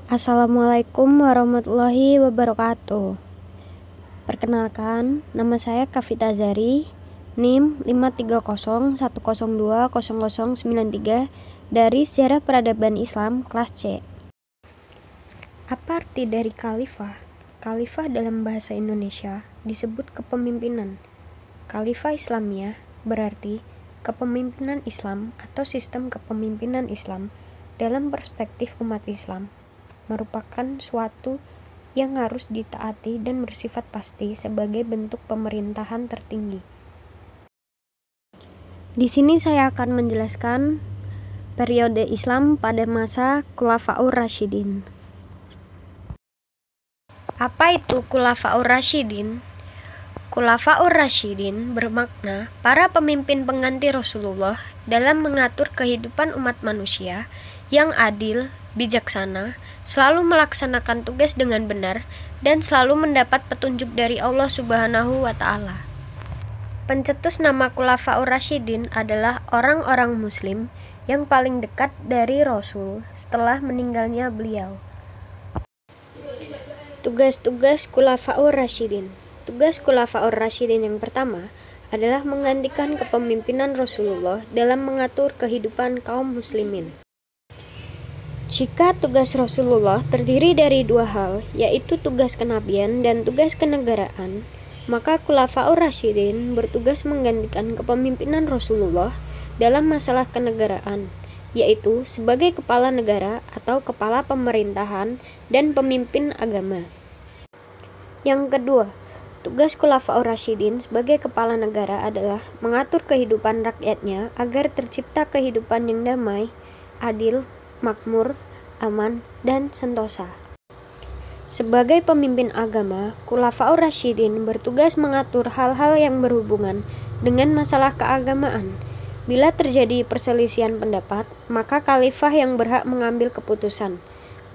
Assalamualaikum warahmatullahi wabarakatuh. Perkenalkan, nama saya Kavita Zari, NIM 53010020093 dari Sejarah Peradaban Islam kelas C. Apa arti dari khalifah? Khalifah dalam bahasa Indonesia disebut kepemimpinan. Khalifah Islamiyah berarti kepemimpinan Islam atau sistem kepemimpinan Islam dalam perspektif umat Islam merupakan suatu yang harus ditaati dan bersifat pasti sebagai bentuk pemerintahan tertinggi. Di sini saya akan menjelaskan periode Islam pada masa Khulafaur Rasyidin. Apa itu Khulafaur Rasyidin? Khulafaur Rasyidin bermakna para pemimpin pengganti Rasulullah dalam mengatur kehidupan umat manusia yang adil, bijaksana, selalu melaksanakan tugas dengan benar, dan selalu mendapat petunjuk dari Allah Subhanahu wa Ta'ala. Pencetus nama Khulafaur Rasyidin adalah orang-orang Muslim yang paling dekat dari Rasul setelah meninggalnya beliau. Tugas-tugas Khulafaur Rasyidin. Tugas Khulafaur Rasyidin yang pertama adalah menggantikan kepemimpinan Rasulullah dalam mengatur kehidupan kaum muslimin. Jika tugas Rasulullah terdiri dari dua hal, yaitu tugas kenabian dan tugas kenegaraan, maka Khulafaur Rasyidin bertugas menggantikan kepemimpinan Rasulullah dalam masalah kenegaraan, yaitu sebagai kepala negara atau kepala pemerintahan dan pemimpin agama. Yang kedua, tugas Khulafaur Rasyidin sebagai kepala negara adalah mengatur kehidupan rakyatnya agar tercipta kehidupan yang damai, adil, makmur, aman, dan sentosa. Sebagai pemimpin agama, Khulafaur Rasyidin bertugas mengatur hal-hal yang berhubungan dengan masalah keagamaan. Bila terjadi perselisihan pendapat, maka khalifah yang berhak mengambil keputusan.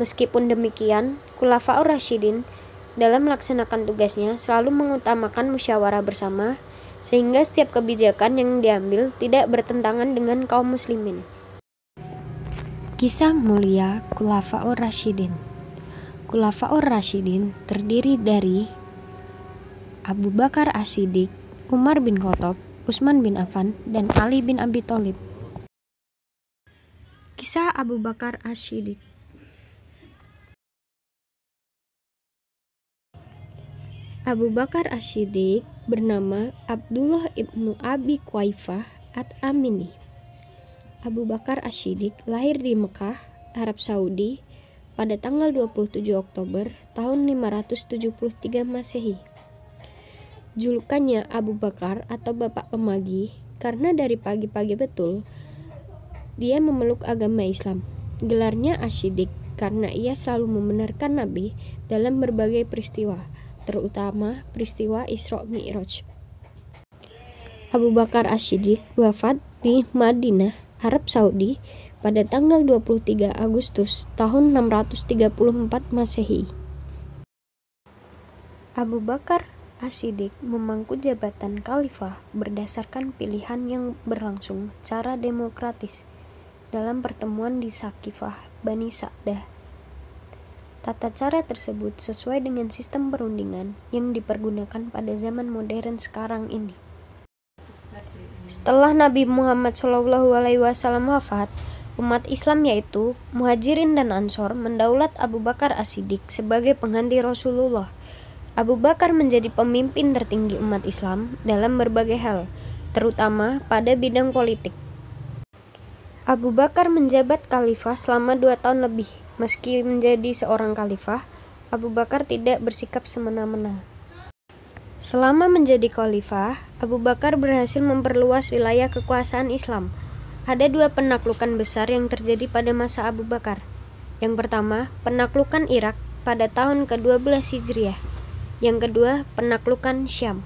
Meskipun demikian, Khulafaur Rasyidin dalam melaksanakan tugasnya selalu mengutamakan musyawarah bersama, sehingga setiap kebijakan yang diambil tidak bertentangan dengan kaum muslimin. Kisah mulia Khulafaur Rasyidin. Khulafaur Rasyidin terdiri dari Abu Bakar As-Siddiq, Umar bin Khattab, Utsman bin Affan, dan Ali bin Abi Thalib. Kisah Abu Bakar As-Siddiq. Abu Bakar As-Siddiq bernama Abdullah ibnu Abi Quhaifah At-Amini. Abu Bakar As-Siddiq lahir di Mekah, Arab Saudi pada tanggal 27 Oktober tahun 573 Masehi. Julukannya Abu Bakar atau Bapak Pemagi karena dari pagi-pagi betul dia memeluk agama Islam. Gelarnya As-Siddiq karena ia selalu membenarkan Nabi dalam berbagai peristiwa, terutama peristiwa Isra Mi'raj. Abu Bakar As-Siddiq wafat di Madinah, Arab Saudi pada tanggal 23 Agustus tahun 634 Masehi. Abu Bakar As-Siddiq memangku jabatan khalifah berdasarkan pilihan yang berlangsung secara demokratis dalam pertemuan di Saqifah Bani Sa'dah. Tata cara tersebut sesuai dengan sistem perundingan yang dipergunakan pada zaman modern sekarang ini. Setelah Nabi Muhammad SAW wafat, umat Islam yaitu Muhajirin dan Ansor mendaulat Abu Bakar As-Siddiq sebagai pengganti Rasulullah. Abu Bakar menjadi pemimpin tertinggi umat Islam dalam berbagai hal, terutama pada bidang politik. Abu Bakar menjabat khalifah selama 2 tahun lebih. Meski menjadi seorang khalifah, Abu Bakar tidak bersikap semena-mena. Selama menjadi khalifah, Abu Bakar berhasil memperluas wilayah kekuasaan Islam. Ada 2 penaklukan besar yang terjadi pada masa Abu Bakar. Yang pertama, penaklukan Irak pada tahun ke-12 Hijriah. Yang kedua, penaklukan Syam.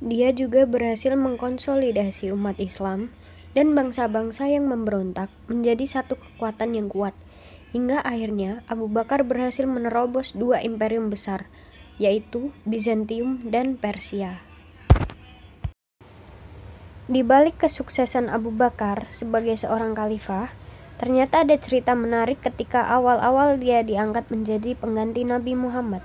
Dia juga berhasil mengkonsolidasi umat Islam dan bangsa-bangsa yang memberontak menjadi satu kekuatan yang kuat. Hingga akhirnya Abu Bakar berhasil menerobos 2 imperium besar, yaitu Bizantium dan Persia. Di balik kesuksesan Abu Bakar sebagai seorang khalifah, Ternyata ada cerita menarik ketika awal-awal dia diangkat menjadi pengganti Nabi Muhammad.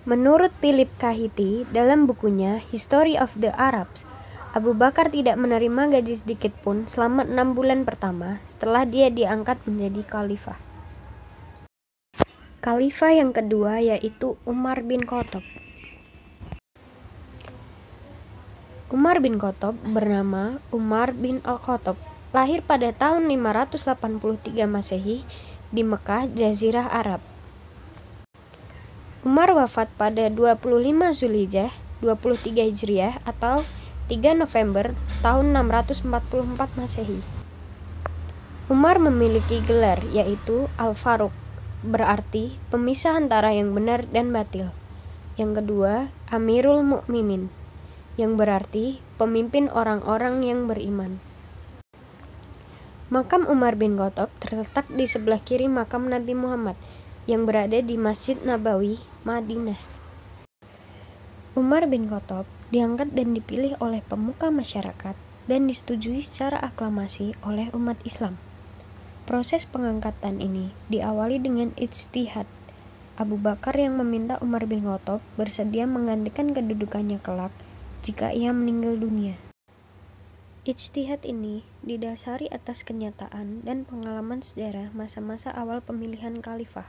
Menurut Philip Kahiti dalam bukunya History of the Arabs, Abu Bakar tidak menerima gaji sedikit pun selama 6 bulan pertama setelah dia diangkat menjadi khalifah. Khalifah yang kedua yaitu Umar bin Khattab. Umar bin Khattab bernama Umar bin Al-Khattab, lahir pada tahun 583 Masehi di Mekah, Jazirah Arab. Umar wafat pada 25 Zulhijjah 23 Hijriah atau 3 November tahun 644 Masehi. Umar memiliki gelar yaitu Al-Faruq, berarti pemisah antara yang benar dan batil. Yang kedua, Amirul Mukminin, yang berarti pemimpin orang-orang yang beriman. Makam Umar bin Khattab terletak di sebelah kiri makam Nabi Muhammad yang berada di Masjid Nabawi, Madinah. Umar bin Khattab diangkat dan dipilih oleh pemuka masyarakat dan disetujui secara aklamasi oleh umat Islam. Proses pengangkatan ini diawali dengan ijtihad. Abu Bakar yang meminta Umar bin Khattab bersedia menggantikan kedudukannya kelak jika ia meninggal dunia. Ijtihad ini didasari atas kenyataan dan pengalaman sejarah masa-masa awal pemilihan khalifah,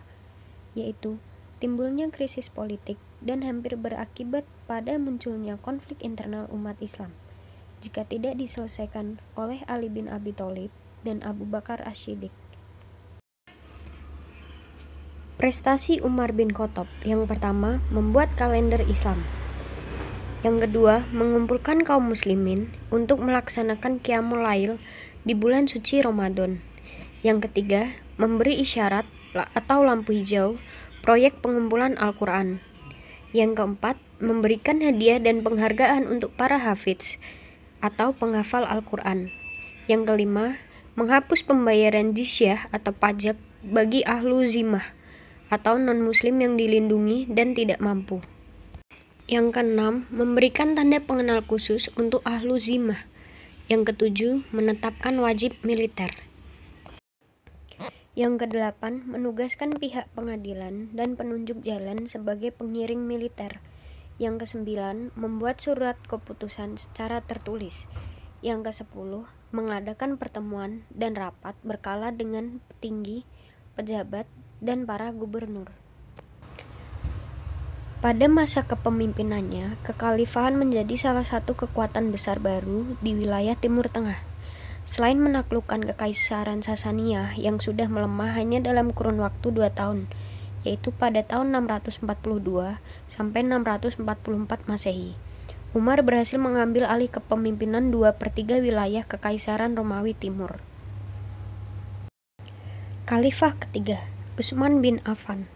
yaitu timbulnya krisis politik dan hampir berakibat pada munculnya konflik internal umat Islam jika tidak diselesaikan oleh Ali bin Abi Thalib dan Abu Bakar As-Siddiq. Prestasi Umar bin Khattab yang pertama, membuat kalender Islam. Yang kedua, mengumpulkan kaum muslimin untuk melaksanakan Qiyamul Lail di bulan suci Ramadan. Yang ketiga, memberi isyarat atau lampu hijau proyek pengumpulan Al-Quran. Yang keempat, memberikan hadiah dan penghargaan untuk para hafidz atau penghafal Al-Quran. Yang kelima, menghapus pembayaran jizyah atau pajak bagi ahlu zimah atau non-muslim yang dilindungi dan tidak mampu. Yang keenam, memberikan tanda pengenal khusus untuk ahlu zimah. Yang ketujuh, menetapkan wajib militer. Yang kedelapan, menugaskan pihak pengadilan dan penunjuk jalan sebagai pengiring militer. Yang kesembilan, membuat surat keputusan secara tertulis. Yang kesepuluh, mengadakan pertemuan dan rapat berkala dengan petinggi, pejabat, dan para gubernur. Pada masa kepemimpinannya, kekhalifahan menjadi salah satu kekuatan besar baru di wilayah Timur Tengah. Selain menaklukkan Kekaisaran Sasaniyah yang sudah melemah hanya dalam kurun waktu 2 tahun, yaitu pada tahun 642 sampai 644 Masehi. Umar berhasil mengambil alih kepemimpinan 2/3 wilayah Kekaisaran Romawi Timur. Khalifah ketiga, Utsman bin Affan.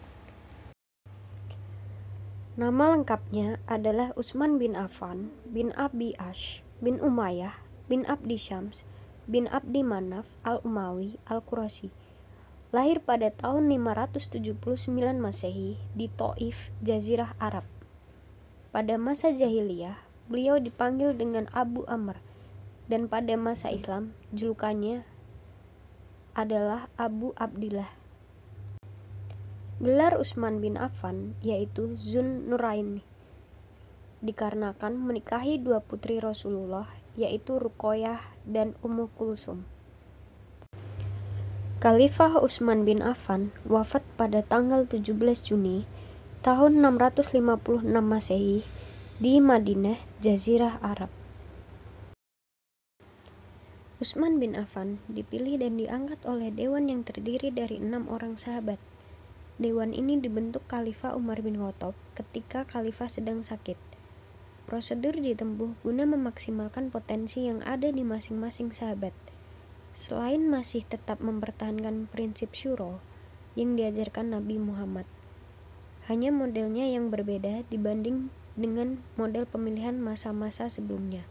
Nama lengkapnya adalah Utsman bin Affan bin Abi Ash bin Umayyah bin Abdi Syams bin Abdi Manaf al-Umawi al-Quraisy. Lahir pada tahun 579 Masehi di Thaif, Jazirah Arab. Pada masa jahiliyah, beliau dipanggil dengan Abu Amr, dan pada masa Islam, julukannya adalah Abu Abdillah. Gelar Utsman bin Affan yaitu Zun Nurain, dikarenakan menikahi 2 putri Rasulullah, yaitu Ruqayyah dan Ummu Kulsum. Khalifah Utsman bin Affan wafat pada tanggal 17 Juni tahun 656 Masehi di Madinah, Jazirah Arab. Utsman bin Affan dipilih dan diangkat oleh dewan yang terdiri dari 6 orang sahabat. Dewan ini dibentuk Khalifah Umar bin Khattab ketika Khalifah sedang sakit. Prosedur ditempuh guna memaksimalkan potensi yang ada di masing-masing sahabat. Selain masih tetap mempertahankan prinsip syuro yang diajarkan Nabi Muhammad, hanya modelnya yang berbeda dibanding dengan model pemilihan masa-masa sebelumnya.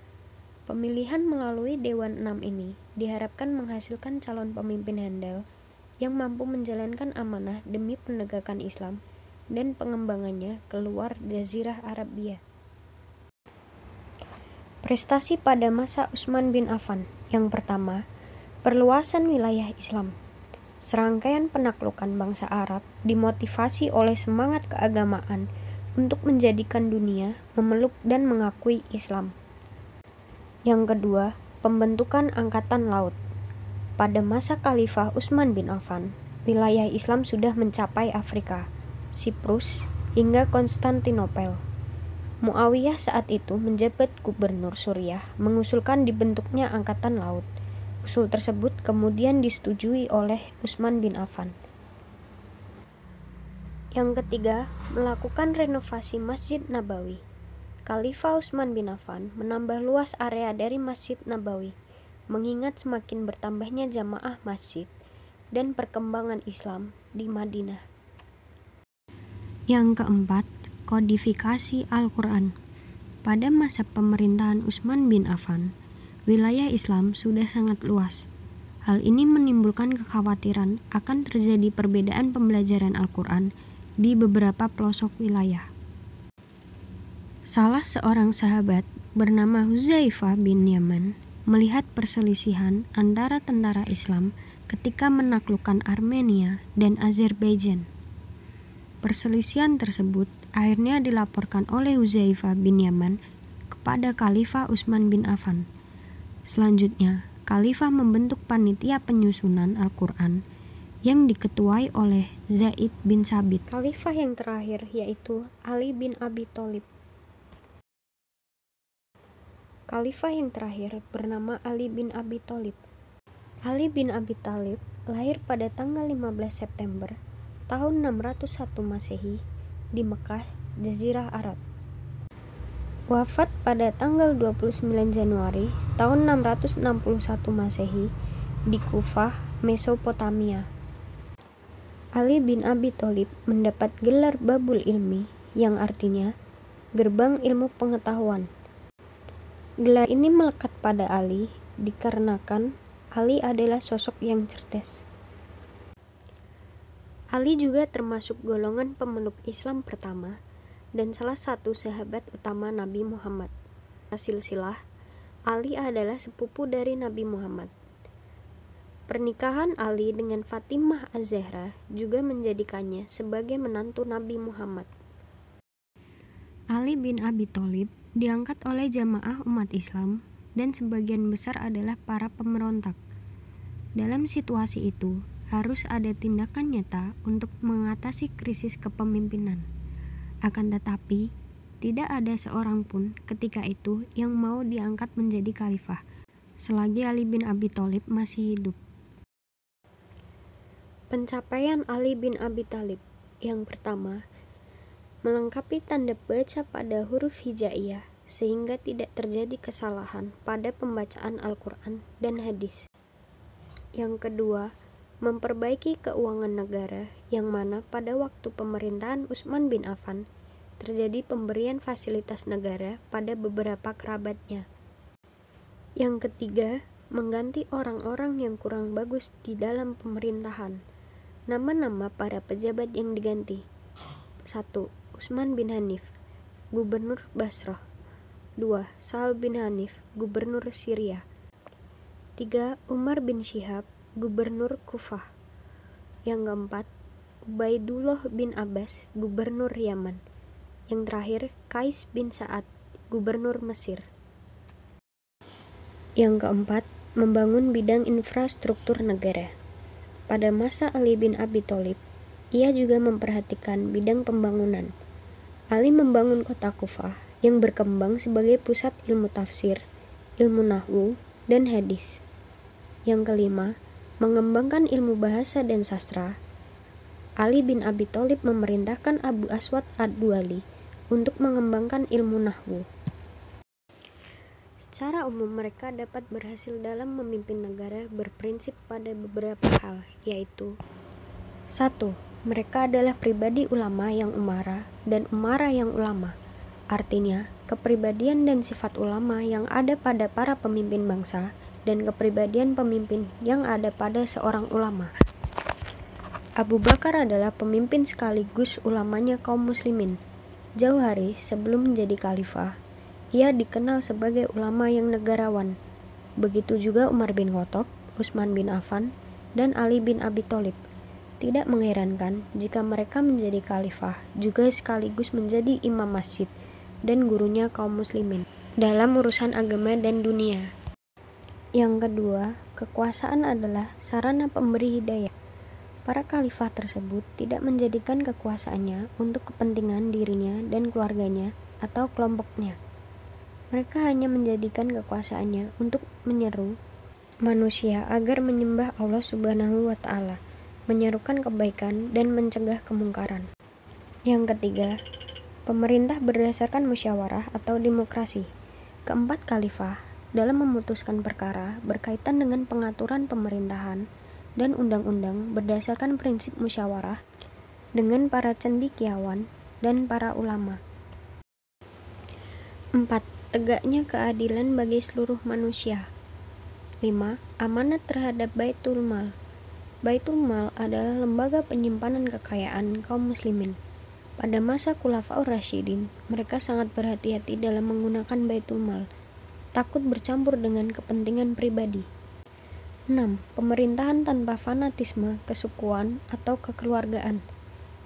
Pemilihan melalui Dewan 6 ini diharapkan menghasilkan calon pemimpin handal yang mampu menjalankan amanah demi penegakan Islam dan pengembangannya keluar Jazirah Arabia. Prestasi pada masa Utsman bin Affan. Yang pertama, Perluasan wilayah Islam. Serangkaian penaklukan bangsa Arab dimotivasi oleh semangat keagamaan untuk menjadikan dunia memeluk dan mengakui Islam. Yang kedua, pembentukan angkatan laut. Pada masa Khalifah Utsman bin Affan, wilayah Islam sudah mencapai Afrika, Siprus, hingga Konstantinopel. Muawiyah saat itu menjabat gubernur Suriah mengusulkan dibentuknya angkatan laut. Usul tersebut kemudian disetujui oleh Utsman bin Affan. Yang ketiga, melakukan renovasi Masjid Nabawi. Khalifah Utsman bin Affan menambah luas area dari Masjid Nabawi, mengingat semakin bertambahnya jamaah masjid dan perkembangan Islam di Madinah. Yang keempat, kodifikasi Al-Quran. Pada masa pemerintahan Utsman bin Affan, wilayah Islam sudah sangat luas. Hal ini menimbulkan kekhawatiran akan terjadi perbedaan pembelajaran Al-Quran di beberapa pelosok wilayah. Salah seorang sahabat bernama Hudzaifah bin Yaman melihat perselisihan antara tentara Islam ketika menaklukkan Armenia dan Azerbaijan. Perselisihan tersebut akhirnya dilaporkan oleh Hudzaifah bin Yaman kepada Khalifah Utsman bin Affan. Selanjutnya, Khalifah membentuk panitia penyusunan Al-Quran yang diketuai oleh Zaid bin Sabit. Khalifah yang terakhir yaitu Ali bin Abi Thalib. Khalifah yang terakhir bernama Ali bin Abi Thalib. Ali bin Abi Thalib lahir pada tanggal 15 September tahun 601 Masehi di Mekah, Jazirah Arab. Wafat pada tanggal 29 Januari tahun 661 Masehi di Kufah, Mesopotamia. Ali bin Abi Thalib mendapat gelar Babul Ilmi yang artinya gerbang ilmu pengetahuan. Gelar ini melekat pada Ali dikarenakan Ali adalah sosok yang cerdas. Ali juga termasuk golongan pemeluk Islam pertama dan salah satu sahabat utama Nabi Muhammad. Silsilah, Ali adalah sepupu dari Nabi Muhammad. Pernikahan Ali dengan Fatimah Az-Zahra juga menjadikannya sebagai menantu Nabi Muhammad. Ali bin Abi Thalib diangkat oleh jamaah umat Islam dan sebagian besar adalah para pemberontak. Dalam situasi itu, harus ada tindakan nyata untuk mengatasi krisis kepemimpinan. Akan tetapi, tidak ada seorang pun ketika itu yang mau diangkat menjadi khalifah, selagi Ali bin Abi Thalib masih hidup. Pencapaian Ali bin Abi Thalib yang pertama, melengkapi tanda baca pada huruf hijaiyah sehingga tidak terjadi kesalahan pada pembacaan Al-Quran dan hadis. Yang kedua, memperbaiki keuangan negara yang mana pada waktu pemerintahan Utsman bin Affan terjadi pemberian fasilitas negara pada beberapa kerabatnya. Yang ketiga, mengganti orang-orang yang kurang bagus di dalam pemerintahan. Nama-nama para pejabat yang diganti: 1. Utsman bin Hanif, Gubernur Basrah. 2. Sa'al bin Hanif, Gubernur Syria. 3. Umar bin Syihab, Gubernur Kufah. Yang keempat, Ubaidullah bin Abbas, Gubernur Yaman. Yang terakhir, Qais bin Sa'ad, Gubernur Mesir. Yang keempat, membangun bidang infrastruktur negara. Pada masa Ali bin Abi Thalib, ia juga memperhatikan bidang pembangunan. Ali membangun kota Kufah yang berkembang sebagai pusat ilmu tafsir, ilmu nahwu, dan hadis. Yang kelima, mengembangkan ilmu bahasa dan sastra. Ali bin Abi Thalib memerintahkan Abu Aswad ad-Duali untuk mengembangkan ilmu nahwu. Secara umum mereka dapat berhasil dalam memimpin negara berprinsip pada beberapa hal, yaitu 1. Mereka adalah pribadi ulama yang umara dan umara yang ulama. Artinya, kepribadian dan sifat ulama yang ada pada para pemimpin bangsa dan kepribadian pemimpin yang ada pada seorang ulama. Abu Bakar adalah pemimpin sekaligus ulamanya kaum muslimin. Jauh hari sebelum menjadi khalifah, ia dikenal sebagai ulama yang negarawan. Begitu juga Umar bin Khattab, Utsman bin Affan, dan Ali bin Abi Thalib. Tidak mengherankan jika mereka menjadi khalifah juga sekaligus menjadi imam masjid dan gurunya kaum muslimin dalam urusan agama dan dunia. Yang kedua, kekuasaan adalah sarana pemberi hidayah. Para khalifah tersebut tidak menjadikan kekuasaannya untuk kepentingan dirinya dan keluarganya atau kelompoknya. Mereka hanya menjadikan kekuasaannya untuk menyeru manusia agar menyembah Allah Subhanahu wa Ta'ala, menyerukan kebaikan dan mencegah kemungkaran. Yang ketiga, pemerintah berdasarkan musyawarah atau demokrasi. Keempat khalifah dalam memutuskan perkara berkaitan dengan pengaturan pemerintahan dan undang-undang berdasarkan prinsip musyawarah dengan para cendekiawan dan para ulama. 4. Tegaknya keadilan bagi seluruh manusia. 5. Amanat terhadap Baitul Mal. Baitul Mal adalah lembaga penyimpanan kekayaan kaum muslimin. Pada masa Khulafaur Rasyidin, mereka sangat berhati-hati dalam menggunakan Baitul Mal, takut bercampur dengan kepentingan pribadi. 6. Pemerintahan tanpa fanatisme, kesukuan, atau kekeluargaan.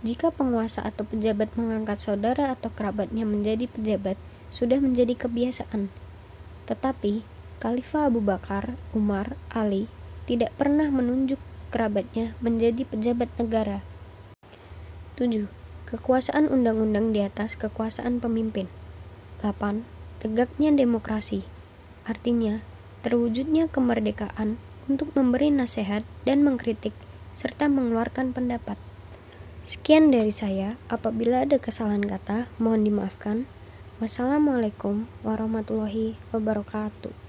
Jika penguasa atau pejabat mengangkat saudara atau kerabatnya menjadi pejabat, sudah menjadi kebiasaan. Tetapi, Khalifah Abu Bakar, Umar, Ali tidak pernah menunjuk kerabatnya menjadi pejabat negara. 7. Kekuasaan undang-undang di atas kekuasaan pemimpin. 8. Tegaknya demokrasi. Artinya, terwujudnya kemerdekaan untuk memberi nasihat dan mengkritik serta mengeluarkan pendapat. Sekian dari saya. Apabila ada kesalahan kata, mohon dimaafkan. Wassalamualaikum warahmatullahi wabarakatuh.